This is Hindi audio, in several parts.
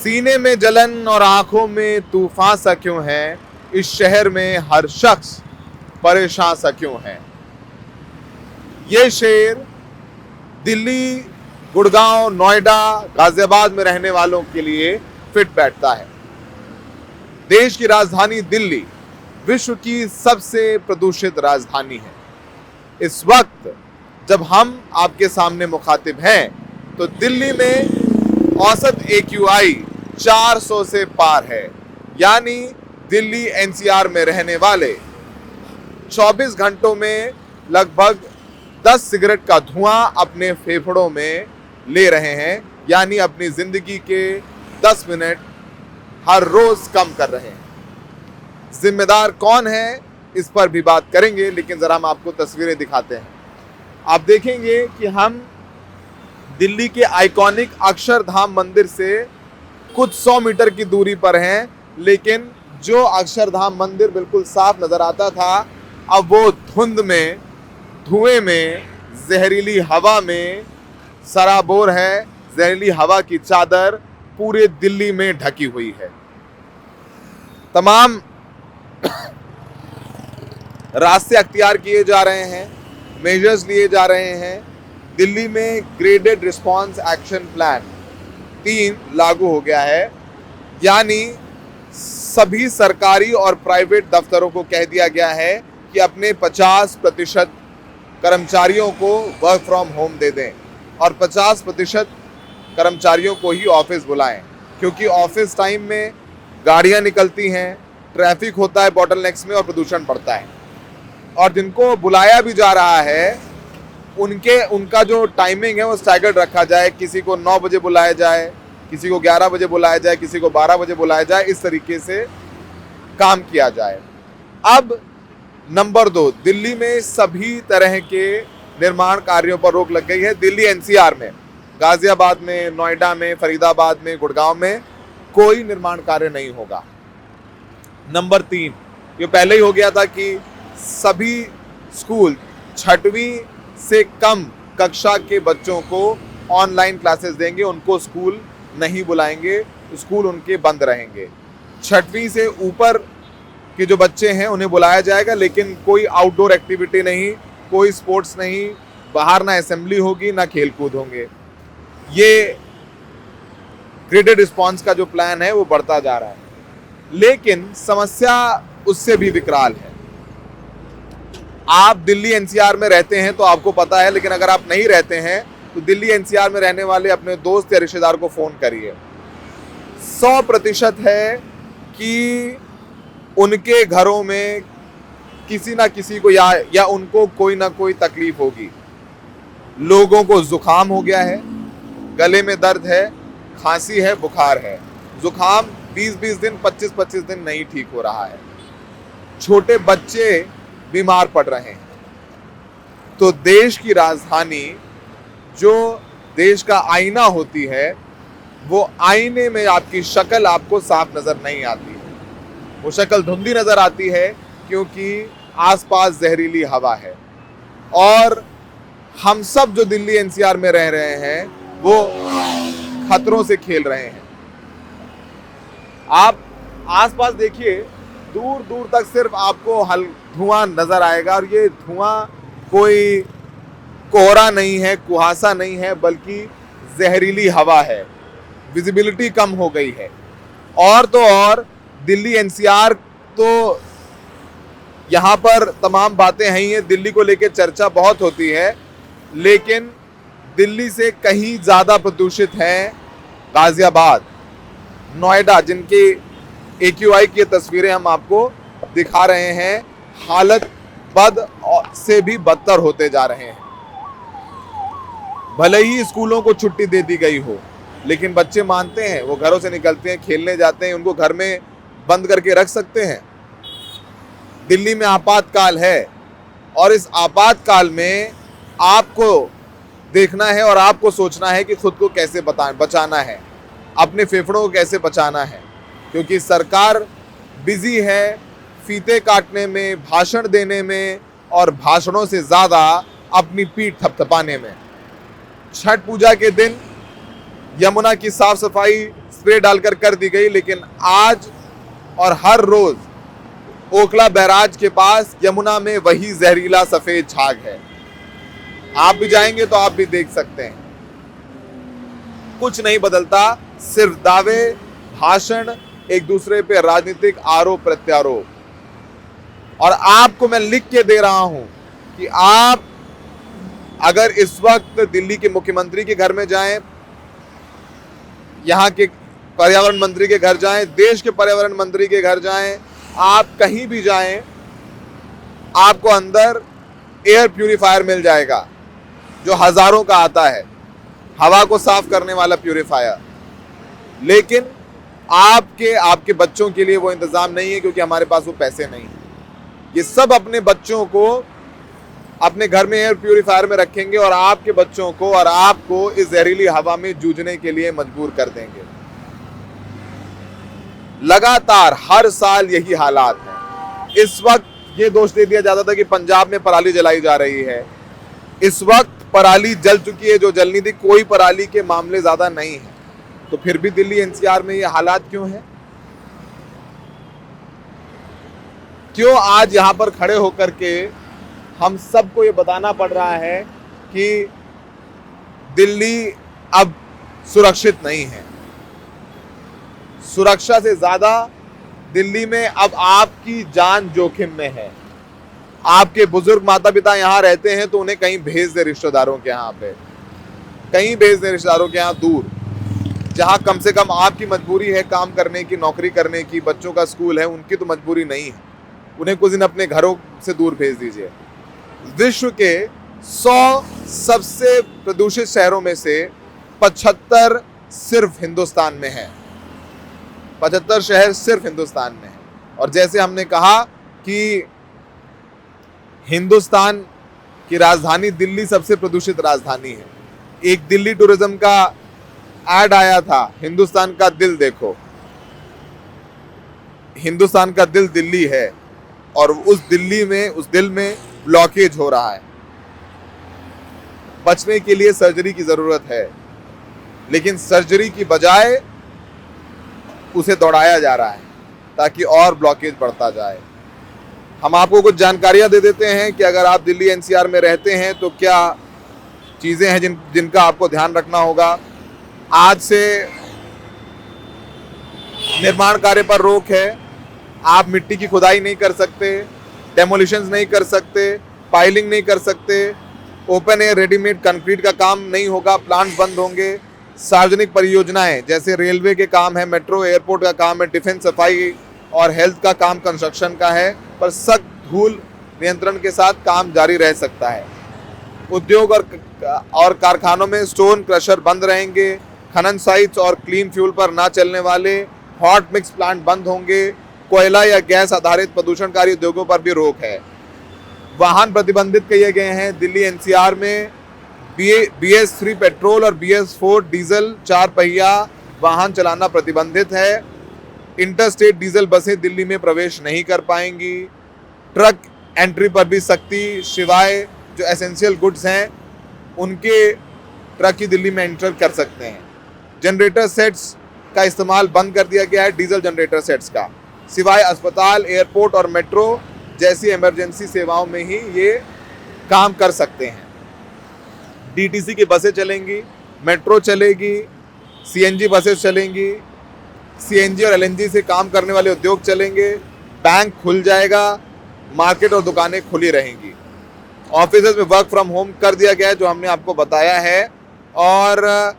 सीने में जलन और आंखों में तूफान सा क्यों है, इस शहर में हर शख्स परेशान सा क्यों है। ये शेर दिल्ली, गुड़गांव, नोएडा, गाजियाबाद में रहने वालों के लिए फिट बैठता है। देश की राजधानी दिल्ली विश्व की सबसे प्रदूषित राजधानी है। इस वक्त जब हम आपके सामने मुखातिब हैं तो दिल्ली में औसत AQI 400 से पार है, यानी दिल्ली NCR में रहने वाले 24 घंटों में लगभग 10 सिगरेट का धुआं अपने फेफड़ों में ले रहे हैं, यानी अपनी जिंदगी के 10 मिनट हर रोज कम कर रहे हैं। जिम्मेदार कौन है इस पर भी बात करेंगे, लेकिन जरा हम आपको तस्वीरें दिखाते हैं। आप देखेंगे कि हम दिल्ली के आइकॉनिक अक्षरधाम मंदिर से कुछ 100 मीटर की दूरी पर हैं, लेकिन जो अक्षरधाम मंदिर बिल्कुल साफ नजर आता था, अब वो धुंध में, धुएं में, जहरीली हवा में सराबोर है। जहरीली हवा की चादर पूरे दिल्ली में ढकी हुई है। तमाम रास्ते अख्तियार किए जा रहे हैं, मेजर्स लिए जा रहे हैं। दिल्ली में ग्रेडेड रिस्पांस एक्शन प्लान 3 लागू हो गया है, यानी सभी सरकारी और प्राइवेट दफ्तरों को कह दिया गया है कि अपने 50% कर्मचारियों को वर्क फ्रॉम होम दे दें और 50% कर्मचारियों को ही ऑफिस बुलाएं, क्योंकि ऑफिस टाइम में गाड़ियां निकलती हैं, ट्रैफिक होता है बॉटलनेक्स में और प्रदूषण बढ़ता है। और जिनको बुलाया भी जा रहा है उनका जो टाइमिंग है वो स्टैगर्ड रखा जाए। किसी को 9 बजे बुलाया जाए, किसी को 11 बजे बुलाया जाए, किसी को 12 बजे बुलाया जाए, इस तरीके से काम किया जाए। अब नंबर 2, दिल्ली में सभी तरह के निर्माण कार्यों पर रोक लग गई है। दिल्ली NCR में, गाजियाबाद में, नोएडा में, फरीदाबाद में, गुड़गांव में कोई निर्माण कार्य नहीं होगा। नंबर 3, ये पहले ही हो गया था कि सभी स्कूल 6वीं से कम कक्षा के बच्चों को ऑनलाइन क्लासेस देंगे, उनको स्कूल नहीं बुलाएंगे, स्कूल उनके बंद रहेंगे। 6वीं से ऊपर के जो बच्चे हैं उन्हें बुलाया जाएगा, लेकिन कोई आउटडोर एक्टिविटी नहीं, कोई स्पोर्ट्स नहीं, बाहर ना असेंबली होगी ना खेल कूद होंगे। ये ग्रेडेड रिस्पांस का जो प्लान है वो बढ़ता जा रहा है, लेकिन समस्या उससे भी विकराल है। आप दिल्ली NCR में रहते हैं तो आपको पता है, लेकिन अगर आप नहीं रहते हैं तो दिल्ली NCR में रहने वाले अपने दोस्त या रिश्तेदार को फोन करिए। 100% है कि उनके घरों में किसी ना किसी को या उनको कोई ना कोई तकलीफ होगी। लोगों को जुकाम हो गया है, गले में दर्द है, खांसी है, बुखार है। जुकाम 20-20 दिन, 25-25 दिन नहीं ठीक हो रहा है। छोटे बच्चे बीमार पड़ रहे हैं। तो देश की राजधानी जो देश का आईना होती है, वो आईने में आपकी शक्ल आपको साफ नजर नहीं आती है, वो शक्ल धुंधली नजर आती है, क्योंकि आसपास जहरीली हवा है। और हम सब जो दिल्ली NCR में रह रहे हैं वो खतरों से खेल रहे हैं। आप आसपास देखिए, दूर दूर तक सिर्फ आपको धुआं नजर आएगा, और ये धुआं कोई कोहरा नहीं है, कुहासा नहीं है, बल्कि जहरीली हवा है। विजिबिलिटी कम हो गई है। और तो और दिल्ली NCR तो यहाँ पर तमाम बातें हैं ही, दिल्ली को लेकर चर्चा बहुत होती है, लेकिन दिल्ली से कहीं ज़्यादा प्रदूषित है गाजियाबाद, नोएडा, जिनकी AQI की तस्वीरें हम आपको दिखा रहे हैं। हालत बद से भी बदतर होते जा रहे हैं। भले ही स्कूलों को छुट्टी दे दी गई हो, लेकिन बच्चे मानते हैं, वो घरों से निकलते हैं, खेलने जाते हैं, उनको घर में बंद करके रख सकते हैं। दिल्ली में आपातकाल है, और इस आपातकाल में आपको देखना है और आपको सोचना है कि खुद को कैसे बचाना है, अपने फेफड़ों को कैसे बचाना है, क्योंकि सरकार बिजी है फीते काटने में, भाषण देने में, और भाषणों से ज़्यादा अपनी पीठ थपथपाने में। छठ पूजा के दिन यमुना की साफ सफाई स्प्रे डालकर कर दी गई, लेकिन आज और हर रोज ओखला बैराज के पास यमुना में वही जहरीला सफेद झाग है। आप भी जाएंगे तो आप भी देख सकते हैं, कुछ नहीं बदलता, सिर्फ दावे, भाषण, एक दूसरे पे राजनीतिक आरोप प्रत्यारोप। और आपको मैं लिख के दे रहा हूं कि आप अगर इस वक्त दिल्ली के मुख्यमंत्री के घर में जाएं, यहां के पर्यावरण मंत्री के घर जाएं, देश के पर्यावरण मंत्री के घर जाएं, आप कहीं भी जाएं, आपको अंदर एयर प्यूरिफायर मिल जाएगा जो हजारों का आता है, हवा को साफ करने वाला प्यूरिफायर। लेकिन आपके बच्चों के लिए वो इंतजाम नहीं है, क्योंकि हमारे पास वो पैसे नहीं है। ये सब अपने बच्चों को अपने घर में एयर प्यूरिफायर में रखेंगे और आपके बच्चों को और आपको इस जहरीली हवा में जूझने के लिए मजबूर कर देंगे। लगातार हर साल यही हालात है। इस वक्त ये दोष दे दिया जाता था कि पंजाब में पराली जलाई जा रही है। इस वक्त पराली जल चुकी है, जो जलनी थी, कोई पराली के मामले ज्यादा नहीं है। तो फिर भी दिल्ली एनसीआर में ये हालात क्यों है? क्यों आज यहां पर खड़े होकर के हम सबको ये बताना पड़ रहा है कि दिल्ली अब सुरक्षित नहीं है? सुरक्षा से ज्यादा दिल्ली में अब आपकी जान जोखिम में है। आपके बुजुर्ग माता पिता यहां रहते हैं तो उन्हें कहीं भेज दे, रिश्तेदारों के यहां पे कहीं भेज दे, रिश्तेदारों के यहां दूर, जहां कम से कम आपकी मजबूरी है काम करने की, नौकरी करने की, बच्चों का स्कूल है, उनकी तो मजबूरी नहीं है। उन्हें कुछ दिन अपने घरों से दूर भेज दीजिए। विश्व के 100 सबसे प्रदूषित शहरों में से 75 सिर्फ हिंदुस्तान में है। 75 शहर सिर्फ हिंदुस्तान में है। और जैसे हमने कहा कि हिंदुस्तान की राजधानी दिल्ली सबसे प्रदूषित राजधानी है। एक दिल्ली टूरिज्म का ऐड आया था, हिंदुस्तान का दिल देखो। हिंदुस्तान का दिल दिल्ली है और उस दिल में ब्लॉकेज हो रहा है। बचने के लिए सर्जरी की जरूरत है, लेकिन सर्जरी की बजाय उसे दौड़ाया जा रहा है ताकि और ब्लॉकेज बढ़ता जाए। हम आपको कुछ जानकारियां दे देते हैं कि अगर आप दिल्ली एनसीआर में रहते हैं तो क्या चीजें हैं जिनका आपको ध्यान रखना होगा। आज से निर्माण कार्य पर रोक है। आप मिट्टी की खुदाई नहीं कर सकते, डेमोलिशंस नहीं कर सकते, पाइलिंग नहीं कर सकते, ओपन एयर रेडीमेड कंक्रीट का काम नहीं होगा, प्लांट्स बंद होंगे। सार्वजनिक परियोजनाएं जैसे रेलवे के काम है, मेट्रो, एयरपोर्ट का काम है, डिफेंस, सफाई और हेल्थ का काम कंस्ट्रक्शन का है, पर सख्त धूल नियंत्रण के साथ काम जारी रह सकता है। उद्योग और कारखानों में स्टोन क्रशर बंद रहेंगे। खनन साइट्स और क्लीन फ्यूल पर ना चलने वाले हॉट मिक्स प्लांट बंद होंगे। कोयला या गैस आधारित प्रदूषणकारी उद्योगों पर भी रोक है। वाहन प्रतिबंधित किए गए हैं। दिल्ली एनसीआर में BS3 पेट्रोल और BS4 डीजल 4 पहिया वाहन चलाना प्रतिबंधित है। इंटरस्टेट डीजल बसें दिल्ली में प्रवेश नहीं कर पाएंगी। ट्रक एंट्री पर भी सख्ती, सिवाय जो एसेंशियल गुड्स हैं उनके ट्रक ही दिल्ली में एंटर कर सकते हैं। जनरेटर सेट्स का इस्तेमाल बंद कर दिया गया है, डीजल जनरेटर सेट्स का, सिवाय अस्पताल, एयरपोर्ट और मेट्रो जैसी इमरजेंसी सेवाओं में ही ये काम कर सकते हैं। DTC की बसें चलेंगी, मेट्रो चलेगी, CNG बसेस चलेंगी, CNG और LNG से काम करने वाले उद्योग चलेंगे, बैंक खुल जाएगा, मार्केट और दुकानें खुली रहेंगी। ऑफिस में वर्क फ्रॉम होम कर दिया गया है, जो हमने आपको बताया है। और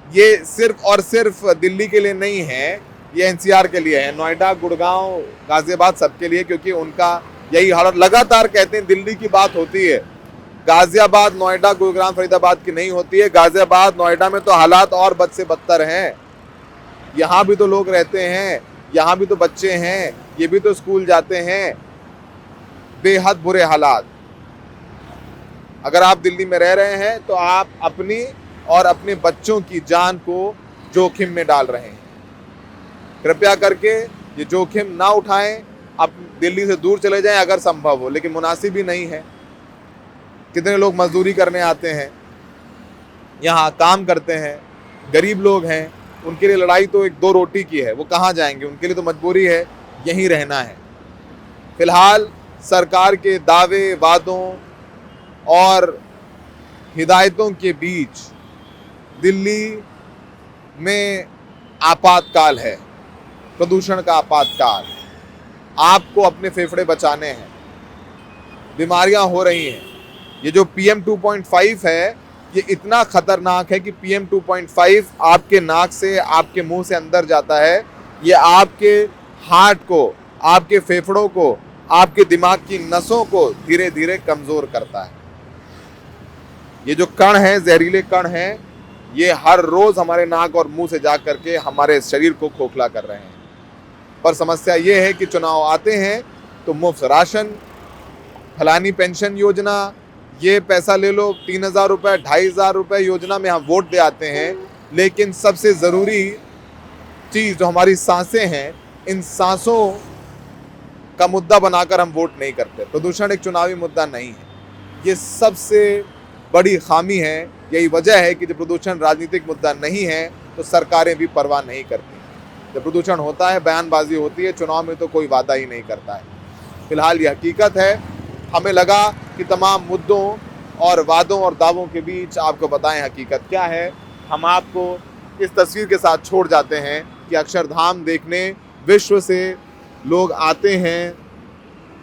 ये सिर्फ और सिर्फ दिल्ली के लिए नहीं है, ये एनसीआर के लिए है। नोएडा, गुड़गांव, गाजियाबाद सबके लिए, क्योंकि उनका यही हालत। लगातार कहते हैं दिल्ली की बात होती है, गाजियाबाद, नोएडा, गुड़गांव, फरीदाबाद की नहीं होती है। गाजियाबाद, नोएडा में तो हालात और बद से बदतर हैं। यहाँ भी तो लोग रहते हैं, यहाँ भी तो बच्चे हैं, ये भी तो स्कूल जाते हैं। बेहद बुरे हालात। अगर आप दिल्ली में रह रहे हैं तो आप अपनी और अपने बच्चों की जान को जोखिम में डाल रहे हैं। कृपया करके ये जोखिम ना उठाएं। आप दिल्ली से दूर चले जाएं अगर संभव हो, लेकिन मुनासिब ही नहीं है। कितने लोग मजदूरी करने आते हैं, यहाँ काम करते हैं, गरीब लोग हैं, उनके लिए लड़ाई तो एक दो रोटी की है, वो कहाँ जाएंगे, उनके लिए तो मजबूरी है यहीं रहना है। फिलहाल सरकार के दावे, वादों और हिदायतों के बीच दिल्ली में आपातकाल है, प्रदूषण का आपातकाल। आपको अपने फेफड़े बचाने हैं, बीमारियां हो रही हैं। ये जो PM 2.5 है, ये इतना खतरनाक है कि PM 2.5 आपके नाक से, आपके मुंह से अंदर जाता है। ये आपके हार्ट को, आपके फेफड़ों को, आपके दिमाग की नसों को धीरे धीरे कमजोर करता है। ये जो कण है, जहरीले कण हैं, ये हर रोज हमारे नाक और मुंह से जा करके हमारे शरीर को खोखला कर रहे हैं। पर समस्या ये है कि चुनाव आते हैं तो मुफ्त राशन, फलानी पेंशन योजना, ये पैसा ले लो, 3,000 रुपये, 2,500 रुपये योजना में हम वोट दे आते हैं। लेकिन सबसे ज़रूरी चीज़ जो हमारी सांसें हैं, इन सांसों का मुद्दा बनाकर हम वोट नहीं करते। प्रदूषण एक चुनावी मुद्दा नहीं है, ये सबसे बड़ी खामी है। यही वजह है कि जब प्रदूषण राजनीतिक मुद्दा नहीं है तो सरकारें भी परवाह नहीं करती। जब प्रदूषण होता है, बयानबाजी होती है, चुनाव में तो कोई वादा ही नहीं करता है। फिलहाल ये हकीकत है। हमें लगा कि तमाम मुद्दों और वादों और दावों के बीच आपको बताएं हकीकत क्या है। हम आपको इस तस्वीर के साथ छोड़ जाते हैं कि अक्षरधाम देखने विश्व से लोग आते हैं,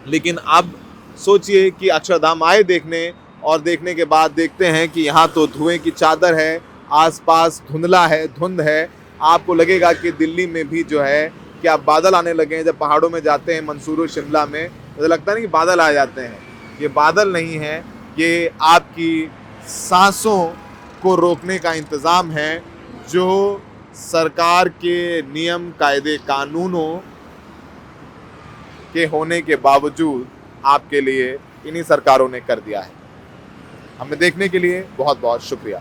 लेकिन अब सोचिए कि अक्षरधाम आए देखने और देखने के बाद देखते हैं कि यहाँ तो धुएं की चादर है, आसपास धुंधला है, धुंध है। आपको लगेगा कि दिल्ली में भी जो है कि आप बादल आने लगे हैं। जब पहाड़ों में जाते हैं, मंसूर, शिमला में, मुझे लगता नहीं कि बादल आ जाते हैं। ये बादल नहीं है, ये आपकी सांसों को रोकने का इंतज़ाम है जो सरकार के नियम, कायदे, कानूनों के होने के बावजूद आपके लिए इन्हीं सरकारों ने कर दिया है। हमें देखने के लिए बहुत बहुत शुक्रिया।